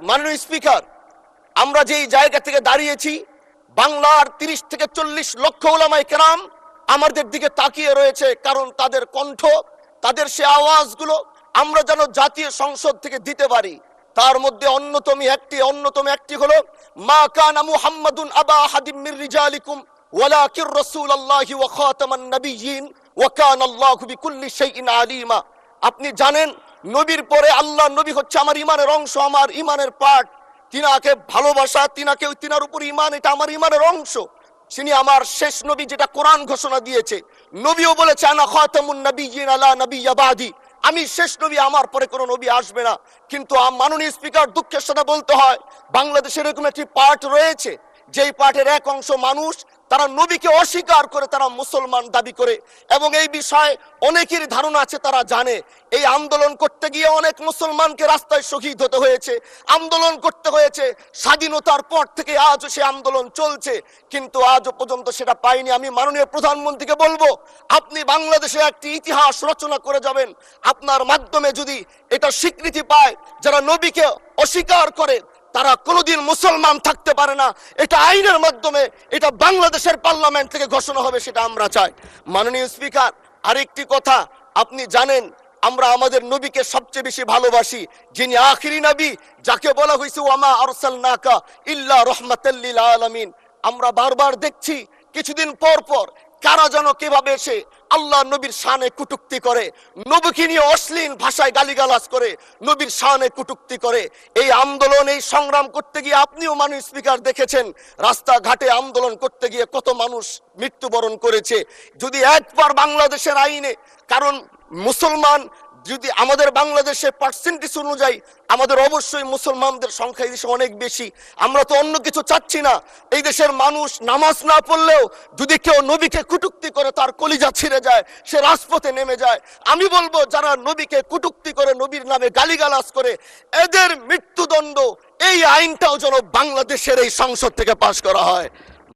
মাননীয় স্পিকার, আমরা যেই জায়গা থেকে দাঁড়িয়েছি, বাংলার 30 থেকে 40 লক্ষ উলামায়ে কেরাম আমাদের দিকে তাকিয়ে রয়েছে, কারণ তাদের কণ্ঠ, তাদের সে আওয়াজগুলো আমরা যেন জাতীয় সংসদ থেকে দিতে পারি। তার মধ্যে অন্যতম একটি হলো, মা কানা মুহাম্মাদুন আবা আহাদিম মির রিজালিকুম ওয়ালাকির রাসূলুল্লাহি ওয়া খাতামান নবিয়্যিন ওয়া কানা আল্লাহু বিকুল্লি শাইইন আলিমা। আপনি জানেন, নবীর পরে আল্লাহ নবী হচ্ছে আমার ইমানের অংশ, আমার ইমানের পার্ট। তিনাকে ভালোবাসা, তিনার উপর ইমান, এটা আমার ইমানের অংশ। তিনি আমার শেষ নবী, যেটা কোরআন ঘোষণা দিয়েছে। নবীও বলেছে আনা খাতামুন নবিয়্যিন আলা নাবিয়্যা বাদি, আমি শেষ নবী, আমার পরে কোনো নবী আসবে না। কিন্তু মাননীয় স্পিকার, দুঃখের সাথে বলতে হয়, বাংলাদেশের এরকম একটি পার্ট রয়েছে, যেই পার্টের এক অংশ মানুষ, তারা নবীকে অস্বীকার করে, তারা মুসলমান দাবি করে। এবং এই বিষয়ে অনেকের ধারণা আছে, তারা জানে এই আন্দোলন করতে গিয়ে অনেক মুসলমানকে রাস্তায় শহীদ হতে হয়েছে, আন্দোলন করতে হয়েছে। স্বাধীনতার পর থেকে আজও সে আন্দোলন চলছে, কিন্তু আজও পর্যন্ত সেটা পাইনি। আমি মাননীয় প্রধানমন্ত্রীকে বলবো, আপনি বাংলাদেশে একটি ইতিহাস রচনা করে যাবেন। আপনার মাধ্যমে যদি এটা স্বীকৃতি পায়, যারা নবীকে অস্বীকার করে তারা কোনোদিন মুসলমান থাকতে পারে না, এটা আইনের মাধ্যমে, এটা বাংলাদেশের পার্লামেন্ট থেকে ঘোষণা হবে, সেটা আমরা চাই। মাননীয় স্পিকার, আরেকটি কথা, আপনি জানেন আমরা আমাদের নবীকে সবচেয়ে বেশি ভালোবাসি, যিনি আখিরি নবী, যাকে বলা হয়েছে ওয়ামা আরসালনাকা ইল্লা রাহমাতাল লিল আলামিন। আমরা বারবার দেখছি কিছুদিন পর পর কারা যেন কিভাবে এসে আল্লাহ নবীর শানে কটূক্তি করে, নবীকে নিয়ে অশ্লীল ভাষায় গালিগালাজ করে, নবীর শানে কটূক্তি করে। এই আন্দোলন, এই সংগ্রাম করতে গিয়ে আপনিও মাননীয় স্পিকার দেখেছেন, রাস্তাঘাটে আন্দোলন করতে গিয়ে কত মানুষ মৃত্যুবরণ করেছে। যদি একবার বাংলাদেশের আইনে, কারণ মুসলমান যদি আমাদের বাংলাদেশে পার্সেন্টেজ অনুযায়ী আমাদের অবশ্যই মুসলমানদের সংখ্যা এই দেশে অনেক বেশি। আমরা তো অন্য কিছু চাচ্ছি না। এই দেশের মানুষ নামাজ না পড়লেও যদি কেউ নবীকে কটূক্তি করে, তার কলিজা ছিঁড়ে যায়, সে রাজপথে নেমে যায়। আমি বলবো, যারা নবীকে কটূক্তি করে, নবীর নামে গালিগালাজ করে, এদের মৃত্যুদণ্ড, এই আইনটাও যেন বাংলাদেশের এই সংসদ থেকে পাশ করা হয়।